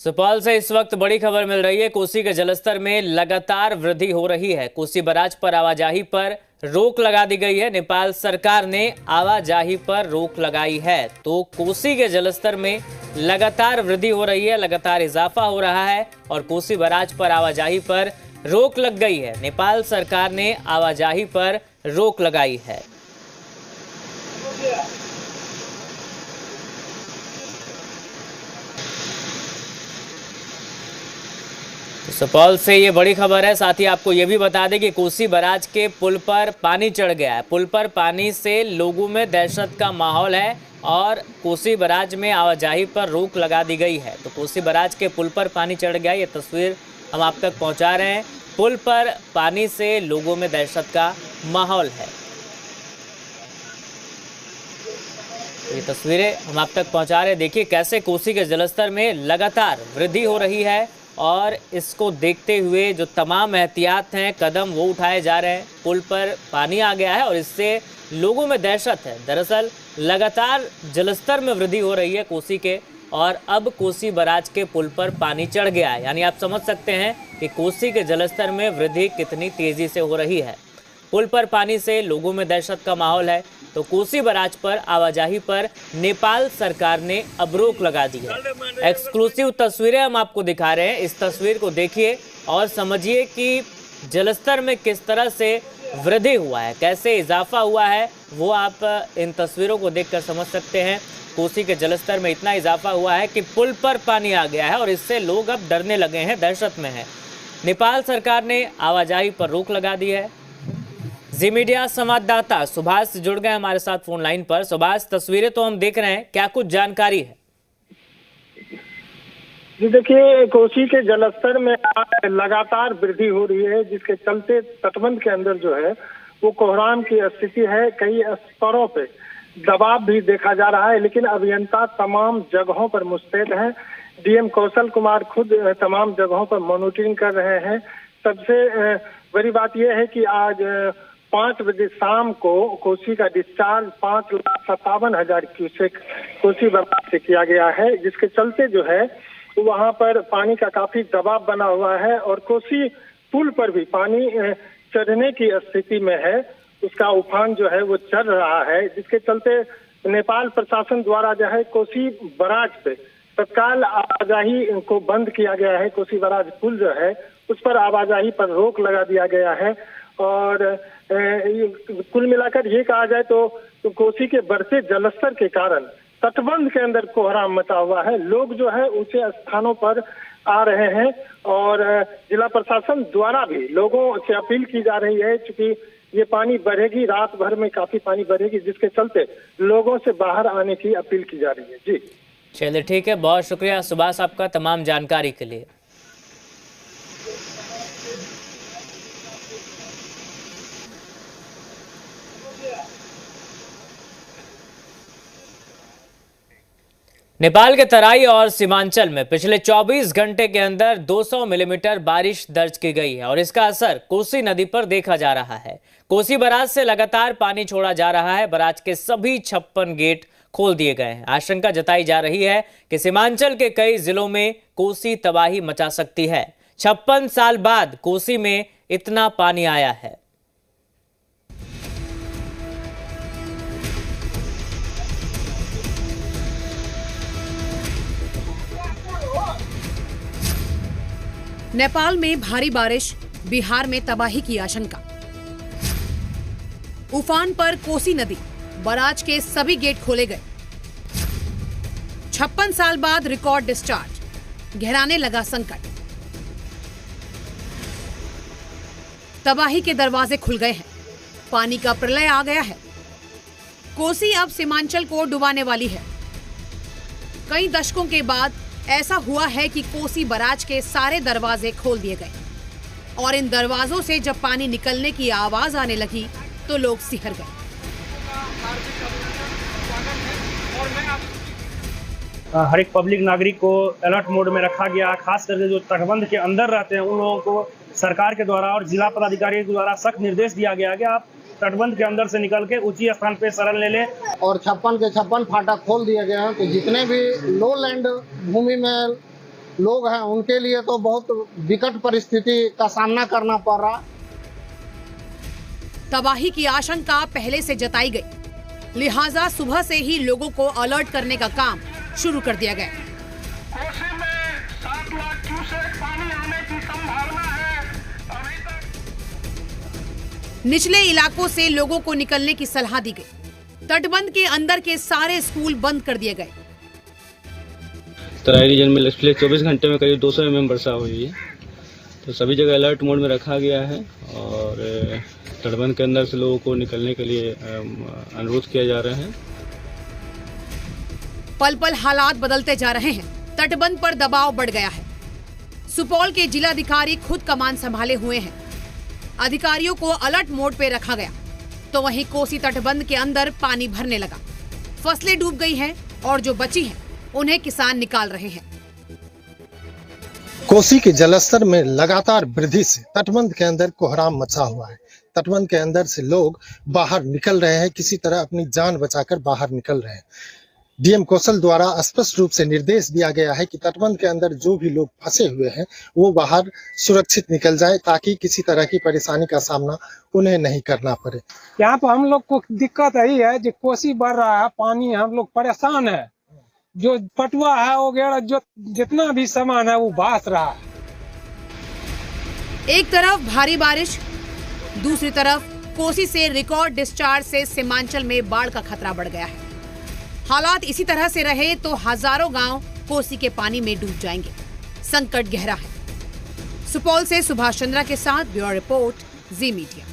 सुपौल से इस वक्त बड़ी खबर मिल रही है। कोसी के जलस्तर में लगातार वृद्धि हो रही है। कोसी बराज पर आवाजाही पर रोक लगा दी गई है। नेपाल सरकार ने आवाजाही पर रोक लगाई है। तो कोसी के जलस्तर में लगातार वृद्धि हो रही है, लगातार इजाफा हो रहा है और कोसी बराज पर आवाजाही पर रोक लग गई है। नेपाल सरकार ने आवाजाही पर रोक लगाई है। सुपौल से ये बड़ी खबर है। साथ ही आपको ये भी बता दें कि कोसी बराज के पुल पर पानी चढ़ गया है। पुल पर पानी से लोगों में दहशत का माहौल है और कोसी बराज में आवाजाही पर रोक लगा दी गई है। तो कोसी बराज के पुल पर पानी चढ़ गया, ये तस्वीर हम आप तक पहुंचा रहे हैं। पुल पर पानी से लोगों में दहशत का माहौल है। ये तस्वीरें हम आप तक पहुंचा रहे हैं। देखिए कैसे कोसी के जलस्तर में लगातार वृद्धि हो रही है और इसको देखते हुए जो तमाम एहतियात हैं, कदम वो उठाए जा रहे हैं। पुल पर पानी आ गया है और इससे लोगों में दहशत है। दरअसल लगातार जलस्तर में वृद्धि हो रही है कोसी के, और अब कोसी बराज के पुल पर पानी चढ़ गया है। यानी आप समझ सकते हैं कि कोसी के जलस्तर में वृद्धि कितनी तेजी से हो रही है। पुल पर पानी से लोगों में दहशत का माहौल है। तो कोसी बराज पर आवाजाही पर नेपाल सरकार ने अब रोक लगा दी है। एक्सक्लूसिव तस्वीरें हम आपको दिखा रहे हैं। इस तस्वीर को देखिए और समझिए कि जलस्तर में किस तरह से वृद्धि हुआ है, कैसे इजाफा हुआ है, वो आप इन तस्वीरों को देखकर समझ सकते हैं। कोसी के जलस्तर में इतना इजाफा हुआ है कि पुल पर पानी आ गया है और इससे लोग अब डरने लगे हैं, दहशत में हैं। नेपाल सरकार ने आवाजाही पर रोक लगा दी है। जी मीडिया संवाददाता सुभाष जुड़ गए हमारे साथ फोन लाइन पर। सुभाष, तस्वीरें तो हम देख रहे हैं, क्या कुछ जानकारी है? जी देखिए, कोसी के जलस्तर में लगातार वृद्धि हो रही है, जिसके चलते तटबंध के अंदर जो है वो कोहराम की स्थिति है। कई स्तरों पे दबाव भी देखा जा रहा है, लेकिन अभियंता तमाम जगहों पर मुस्तैद हैं। डीएम कौशल कुमार खुद तमाम जगहों पर मॉनिटरिंग कर रहे हैं। सबसे बड़ी बात यह है कि आज 5 बजे शाम को कोसी का डिस्चार्ज 5,57,000 क्यूसेक कोसी बराज से किया गया है, जिसके चलते जो है वहां पर पानी का काफी दबाव बना हुआ है और कोसी पुल पर भी पानी चढ़ने की स्थिति में है। उसका उफान जो है वो चढ़ रहा है, जिसके चलते नेपाल प्रशासन द्वारा जो है कोसी बराज पे तत्काल आवाजाही को बंद किया गया है। कोसी बराज पुल जो है उस पर आवाजाही पर रोक लगा दिया गया है। और कुल मिलाकर ये कहा जाए तो कोसी के बढ़ते जलस्तर के कारण तटबंध के अंदर कोहराम मचा हुआ है। लोग जो है ऊंचे स्थानों पर आ रहे हैं और जिला प्रशासन द्वारा भी लोगों से अपील की जा रही है, क्योंकि ये पानी बढ़ेगी, रात भर में काफी पानी बढ़ेगी, जिसके चलते लोगों से बाहर आने की अपील की जा रही है। जी चलिए ठीक है, बहुत शुक्रिया सुभाष आपका तमाम जानकारी के लिए। नेपाल के तराई और सीमांचल में पिछले 24 घंटे के अंदर 200 मिलीमीटर बारिश दर्ज की गई है और इसका असर कोसी नदी पर देखा जा रहा है। कोसी बराज से लगातार पानी छोड़ा जा रहा है। बराज के सभी 56 गेट खोल दिए गए हैं। आशंका जताई जा रही है कि सीमांचल के कई जिलों में कोसी तबाही मचा सकती है। 56 साल बाद कोसी में इतना पानी आया है। नेपाल में भारी बारिश, बिहार में तबाही की आशंका। उफान पर कोसी नदी, बराज के सभी गेट खोले गए। 56 साल बाद रिकॉर्ड डिस्चार्ज, गहराने लगा संकट। तबाही के दरवाजे खुल गए हैं, पानी का प्रलय आ गया है। कोसी अब सीमांचल को डुबाने वाली है। कई दशकों के बाद ऐसा हुआ है कि कोसी बराज के सारे दरवाजे खोल दिए गए और इन दरवाजों से जब पानी निकलने की आवाज आने लगी तो लोग सिहर गए। हर एक पब्लिक नागरिक को अलर्ट मोड में रखा गया। खास करके जो तटबंध के अंदर रहते हैं उन लोगों को सरकार के द्वारा और जिला पदाधिकारी के द्वारा सख्त निर्देश दिया गया कि आप तटबंध के अंदर से निकल के ऊंची स्थान पे शरण ले लें। और 56 के 56 फाटक खोल दिए गए हैं। तो जितने भी लो लैंड भूमि में लोग हैं उनके लिए तो बहुत विकट परिस्थिति का सामना करना पड़ रहा। तबाही की आशंका पहले से जताई गई, लिहाजा सुबह से ही लोगों को अलर्ट करने का काम शुरू कर दिया गया। कोसी में 7 लाख क्यूसेक पानी आने की संभावना है। अभी तक निचले इलाकों से लोगों को निकलने की सलाह दी गई। तटबंध के अंदर के सारे स्कूल बंद कर दिए गए। तराई रीजन में पिछले 24 घंटे में करीब 200 mm वर्षा हुई है, तो सभी जगह अलर्ट मोड में रखा गया है और तटबंध के अंदर से लोगों को निकलने के लिए अनुरोध किया जा रहा है। पल पल हालात बदलते जा रहे हैं। तटबंध पर दबाव बढ़ गया है। सुपौल के जिलाधिकारी खुद कमान संभाले हुए हैं। अधिकारियों को अलर्ट मोड पे रखा गया, तो वहीं कोसी तटबंध के अंदर पानी भरने लगा। फसलें डूब गई हैं और जो बची हैं उन्हें किसान निकाल रहे हैं। कोसी के जलस्तर में लगातार वृद्धि से तटबंध के अंदर कोहराम मचा हुआ है। तटबंध के अंदर से लोग बाहर निकल रहे हैं, किसी तरह अपनी जान बचाकर बाहर निकल रहे हैं। डीएम कौशल द्वारा स्पष्ट रूप से निर्देश दिया गया है कि तटबंध के अंदर जो भी लोग फंसे हुए हैं वो बाहर सुरक्षित निकल जाए, ताकि किसी तरह की परेशानी का सामना उन्हें नहीं करना पड़े। यहाँ पर हम लोग को दिक्कत यही है कि कोसी बढ़ रहा है, पानी, हम लोग परेशान है। जो पटुआ है वगैरह जो जितना भी सामान है वो भास रहा है। एक तरफ भारी बारिश, दूसरी तरफ कोसी से रिकॉर्ड डिस्चार्ज से सीमांचल में बाढ़ का खतरा बढ़ गया है। हालात इसी तरह से रहे तो हजारों गांव कोसी के पानी में डूब जाएंगे। संकट गहरा है। सुपौल से सुभाष चंद्रा के साथ ब्यूरो रिपोर्ट, जी मीडिया।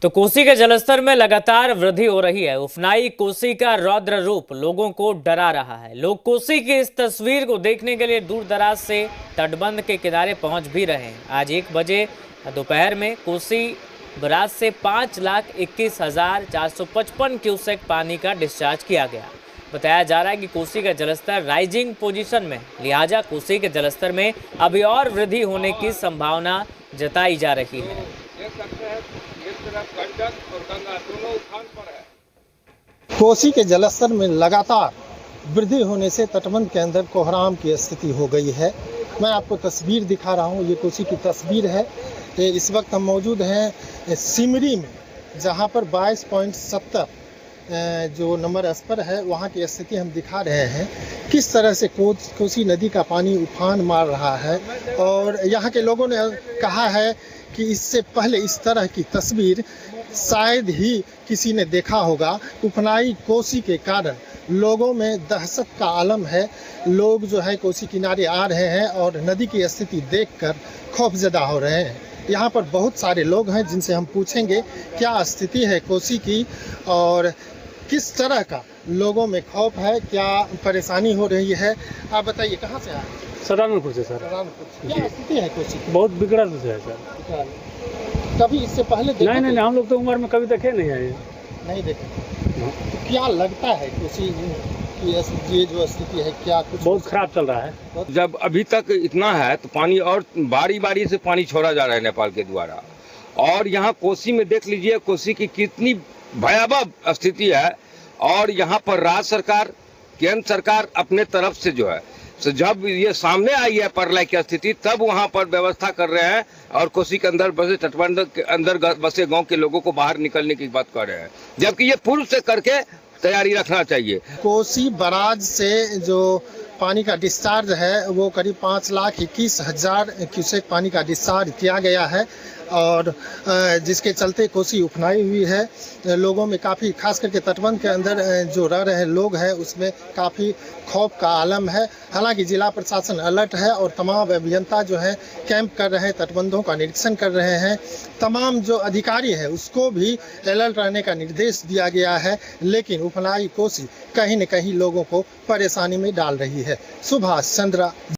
तो कोसी के जलस्तर में लगातार वृद्धि हो रही है। उफनाई कोसी का रौद्र रूप लोगों को डरा रहा है। लोग कोसी की इस तस्वीर को देखने के लिए दूर दराज से तटबंध के किनारे पहुंच भी रहे हैं। आज 1 बजे दोपहर में कोसी बराज से 5,21,455 क्यूसेक पानी का डिस्चार्ज किया गया। बताया जा रहा है कि कोसी का जलस्तर राइजिंग पोजीशन में, लिहाजा कोसी के जलस्तर में अभी और वृद्धि होने की संभावना जताई जा रही है। कोसी के जलस्तर में लगातार वृद्धि होने से तटबंध के अंदर कोहराम की स्थिति हो गई है। मैं आपको तस्वीर दिखा रहा हूँ, ये कोसी की तस्वीर है। इस वक्त हम मौजूद हैं सिमरी में, जहाँ पर 22.70 जो नंबर स्पर है वहाँ की स्थिति हम दिखा रहे हैं। किस तरह से कोसी नदी का पानी उफान मार रहा है और यहाँ के लोगों ने कहा है कि इससे पहले इस तरह की तस्वीर शायद ही किसी ने देखा होगा। उफनाई कोसी के कारण लोगों में दहशत का आलम है। लोग जो है कोसी किनारे आ रहे हैं और नदी की स्थिति देखकर खौफजदा हो रहे हैं। यहाँ पर बहुत सारे लोग हैं जिनसे हम पूछेंगे क्या स्थिति है कोसी की और किस तरह का लोगों में खौफ है, क्या परेशानी हो रही है। आप बताइए, कहाँ से आए? सदानंदपुर से सर। क्या स्थिति है कोसी की? बहुत बिगड़ा है सर। कभी इससे पहले देखा? नहीं, हम लोग तो उम्र में कभी देखे नहीं है। नहीं देखे। तो क्या लगता है कोसी की ये जो स्थिति है, क्या कुछ बहुत खराब चल रहा है? जब अभी तक इतना है तो पानी और बारी बारी से पानी छोड़ा जा रहा है नेपाल के द्वारा। और यहाँ कोसी में देख लीजिए कोसी की कितनी भयावह स्थिति है। और यहाँ पर राज्य सरकार, केंद्र सरकार अपने तरफ से जो है, तो जब ये सामने आई है प्रलय की स्थिति, तब वहाँ पर व्यवस्था कर रहे हैं और कोसी के अंदर बसे, तटबंध के अंदर बसे गांव के लोगों को बाहर निकलने की बात कर रहे हैं, जबकि ये पूर्व से करके तैयारी रखना चाहिए। कोसी बराज से जो पानी का डिस्चार्ज है वो करीब 5,21,000 क्यूसेक पानी का डिस्चार्ज किया गया है और जिसके चलते कोसी उफनाई हुई है। लोगों में काफ़ी, खास करके तटबंध के अंदर जो रह रहे लोग हैं उसमें काफ़ी खौफ का आलम है। हालांकि जिला प्रशासन अलर्ट है और तमाम अभियंता जो है कैंप कर रहे हैं, तटबंधों का निरीक्षण कर रहे हैं। तमाम जो अधिकारी है उसको भी अलर्ट रहने का निर्देश दिया गया है। लेकिन उफनाई कोसी कहीं न कहीं लोगों को परेशानी में डाल रही है। सुभाष चंद्रा।